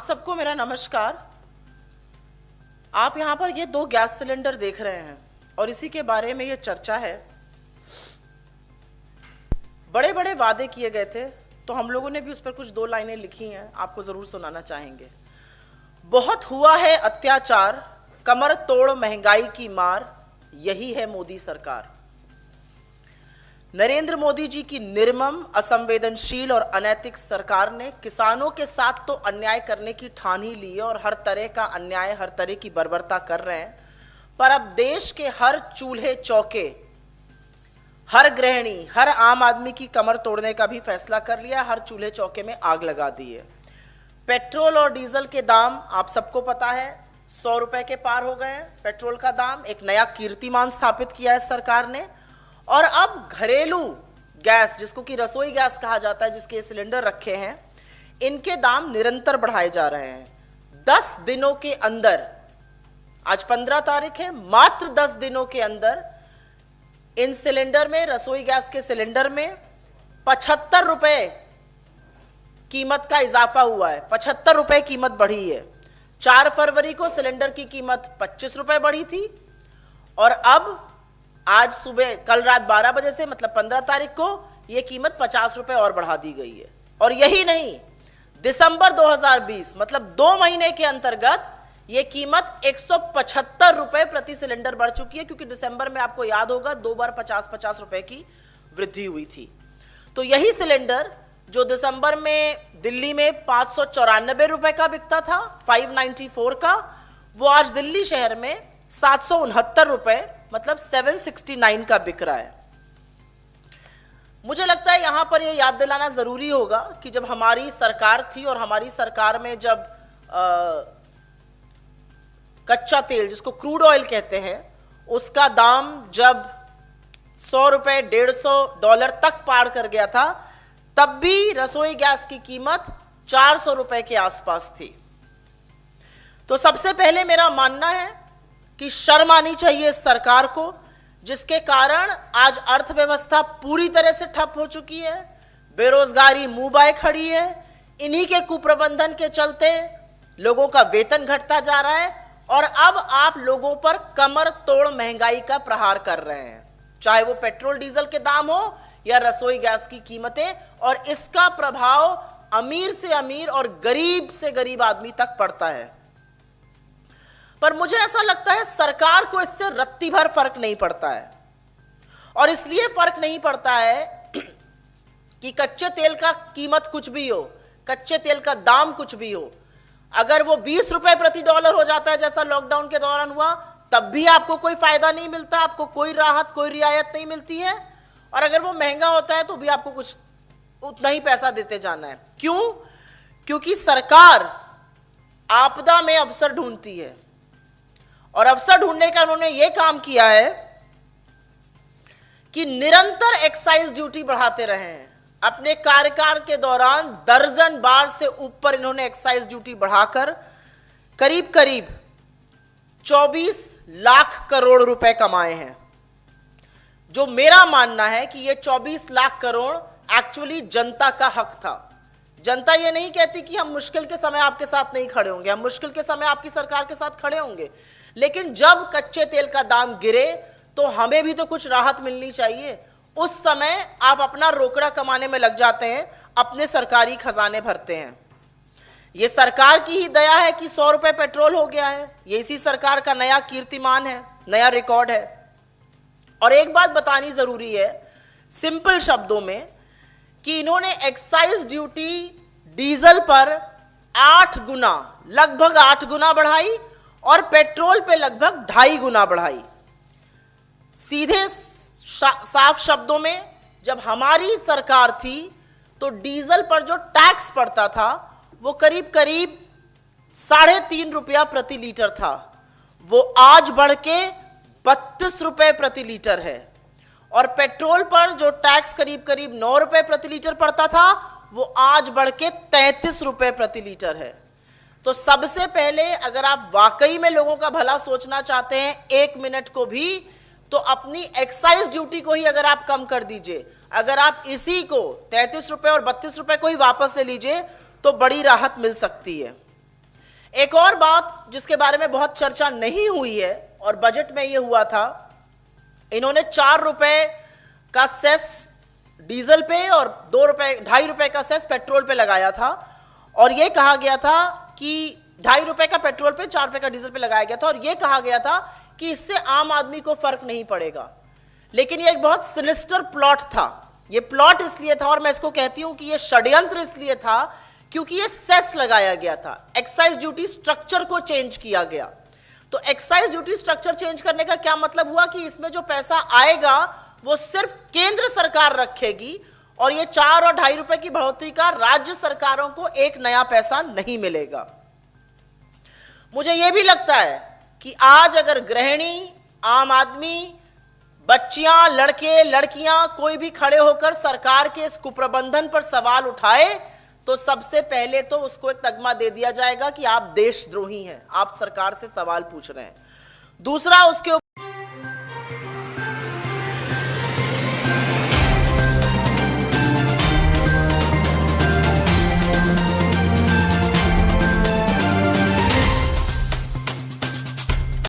सबको मेरा नमस्कार। आप यहाँ पर ये 2 गैस सिलेंडर देख रहे हैं और इसी के बारे में ये चर्चा है। बड़े बड़े वादे किए गए थे, तो हम लोगों ने भी उस पर कुछ 2 लाइनें लिखी हैं, आपको जरूर सुनाना चाहेंगे। बहुत हुआ है अत्याचार, कमर तोड़ महंगाई की मार, यही है मोदी सरकार। नरेंद्र मोदी जी की निर्मम, असंवेदनशील और अनैतिक सरकार ने किसानों के साथ तो अन्याय करने की ठान ही ली है और हर तरह का अन्याय, हर तरह की बर्बरता कर रहे हैं। पर अब देश के हर चूल्हे चौके, हर गृहिणी, हर आम आदमी की कमर तोड़ने का भी फैसला कर लिया, हर चूल्हे चौके में आग लगा दी है। पेट्रोल और डीजल के दाम आप सबको पता है 100 रुपए के पार हो गए हैं। पेट्रोल का दाम एक नया कीर्तिमान स्थापित किया है सरकार ने। और अब घरेलू गैस, जिसको कि रसोई गैस कहा जाता है, जिसके सिलेंडर रखे हैं, इनके दाम निरंतर बढ़ाए जा रहे हैं। 10 दिनों के अंदर, आज 15 तारीख है, मात्र 10 दिनों के अंदर इन सिलेंडर में, रसोई गैस के सिलेंडर में 75 रुपए कीमत का इजाफा हुआ है। 75 रुपए कीमत बढ़ी है। 4 फरवरी को सिलेंडर की कीमत 25 रुपए बढ़ी थी और अब आज सुबह, कल रात 12 बजे से, मतलब 15 तारीख को, यह कीमत 50 रुपए और बढ़ा दी गई है। और यही नहीं, दिसंबर 2020, मतलब 2 महीने के अंतर्गत यह कीमत 175 रुपए प्रति सिलेंडर बढ़ चुकी है, क्योंकि दिसंबर में आपको याद होगा 2 बार 50-50 रुपए की वृद्धि हुई थी। तो यही सिलेंडर जो दिसंबर में दिल्ली में 594 रुपए का बिकता था, 594 का, वो आज दिल्ली शहर में 769 रुपए, मतलब 769 का बिक रहा है। मुझे लगता है यहां पर यह याद दिलाना जरूरी होगा कि जब हमारी सरकार थी और हमारी सरकार में जब कच्चा तेल, जिसको क्रूड ऑयल कहते हैं, उसका दाम जब 100 रुपए, $150 तक पार कर गया था, तब भी रसोई गैस की कीमत 400 रुपए के आसपास थी। तो सबसे पहले मेरा मानना है कि शर्म आनी चाहिए इस सरकार को, जिसके कारण आज अर्थव्यवस्था पूरी तरह से ठप हो चुकी है, बेरोजगारी मुंह बाए खड़ी है। इन्हीं के कुप्रबंधन के चलते लोगों का वेतन घटता जा रहा है और अब आप लोगों पर कमर तोड़ महंगाई का प्रहार कर रहे हैं, चाहे वो पेट्रोल डीजल के दाम हो या रसोई गैस की कीमतें। और इसका प्रभाव अमीर से अमीर और गरीब से गरीब आदमी तक पड़ता है। पर मुझे ऐसा लगता है सरकार को इससे रत्ती भर फर्क नहीं पड़ता है। और इसलिए फर्क नहीं पड़ता है कि कच्चे तेल का कीमत कुछ भी हो, कच्चे तेल का दाम कुछ भी हो, अगर वो 20 रुपए प्रति डॉलर हो जाता है, जैसा लॉकडाउन के दौरान हुआ, तब भी आपको कोई फायदा नहीं मिलता, आपको कोई राहत, कोई रियायत नहीं मिलती है। और अगर वो महंगा होता है तो भी आपको कुछ उतना ही पैसा देते जाना है। क्यों? क्योंकि सरकार आपदा में अवसर ढूंढती है और अवसर ढूंढने का उन्होंने यह काम किया है कि निरंतर एक्साइज ड्यूटी बढ़ाते रहे हैं। अपने कार्यकाल के दौरान दर्जन बार से ऊपर इन्होंने एक्साइज ड्यूटी बढ़ाकर करीब करीब 24 लाख करोड़ रुपए कमाए हैं। जो मेरा मानना है कि यह 24 लाख करोड़ एक्चुअली जनता का हक था। जनता ये नहीं कहती कि हम मुश्किल के समय आपके साथ नहीं खड़े होंगे, हम मुश्किल के समय आपकी सरकार के साथ खड़े होंगे, लेकिन जब कच्चे तेल का दाम गिरे तो हमें भी तो कुछ राहत मिलनी चाहिए। उस समय आप अपना रोकड़ा कमाने में लग जाते हैं, अपने सरकारी खजाने भरते हैं। यह सरकार की ही दया है कि 100 रुपए पेट्रोल हो गया है। ये इसी सरकार का नया कीर्तिमान है, नया रिकॉर्ड है। और एक बात बतानी जरूरी है सिंपल शब्दों में, कि इन्होंने एक्साइज ड्यूटी डीजल पर 8 गुना, लगभग 8 गुना बढ़ाई और पेट्रोल पे लगभग 2.5 गुना बढ़ाई। सीधे साफ शब्दों में, जब हमारी सरकार थी तो डीजल पर जो टैक्स पड़ता था वो करीब करीब 3.5 रुपया प्रति लीटर था, वो आज बढ़ के 32 रुपए प्रति लीटर है। और पेट्रोल पर जो टैक्स करीब करीब 9 रुपए प्रति लीटर पड़ता था, वो आज बढ़ के 33 रुपए प्रति लीटर है। तो सबसे पहले अगर आप वाकई में लोगों का भला सोचना चाहते हैं 1 मिनट को भी, तो अपनी एक्साइज ड्यूटी को ही अगर आप कम कर दीजिए, अगर आप इसी को 33 रुपए और 32 रुपए को ही वापस ले लीजिए, तो बड़ी राहत मिल सकती है। एक और बात जिसके बारे में बहुत चर्चा नहीं हुई है और बजट में यह हुआ था, इन्होंने 4 रुपए का सेस डीजल पे और 2.5 रुपए का सेस पेट्रोल पे लगाया था और यह कहा गया था कि 2.5 रुपए का पेट्रोल पे 4 रुपए का डीजल पे लगाया गया था और यह कहा गया था कि इससे आम आदमी को फर्क नहीं पड़ेगा। लेकिन यह एक बहुत सिनिस्टर प्लॉट था। यह प्लॉट इसलिए था और मैं इसको कहती हूं कि यह षड्यंत्र इसलिए था क्योंकि यह सेस लगाया गया था, एक्साइज ड्यूटी स्ट्रक्चर को चेंज किया गया। तो एक्साइज ड्यूटी स्ट्रक्चर चेंज करने का क्या मतलब हुआ कि इसमें जो पैसा आएगा वो सिर्फ केंद्र सरकार रखेगी और ये 4 और 2.5 रुपए की बढ़ोतरी का राज्य सरकारों को एक नया पैसा नहीं मिलेगा। मुझे यह भी लगता है कि आज अगर गृहिणी, आम आदमी, बच्चियां, लड़के, लड़कियां कोई भी खड़े होकर सरकार के इस कुप्रबंधन पर सवाल उठाए तो सबसे पहले तो उसको एक तगमा दे दिया जाएगा कि आप देशद्रोही हैं, आप सरकार से सवाल पूछ रहे हैं। दूसरा, उसके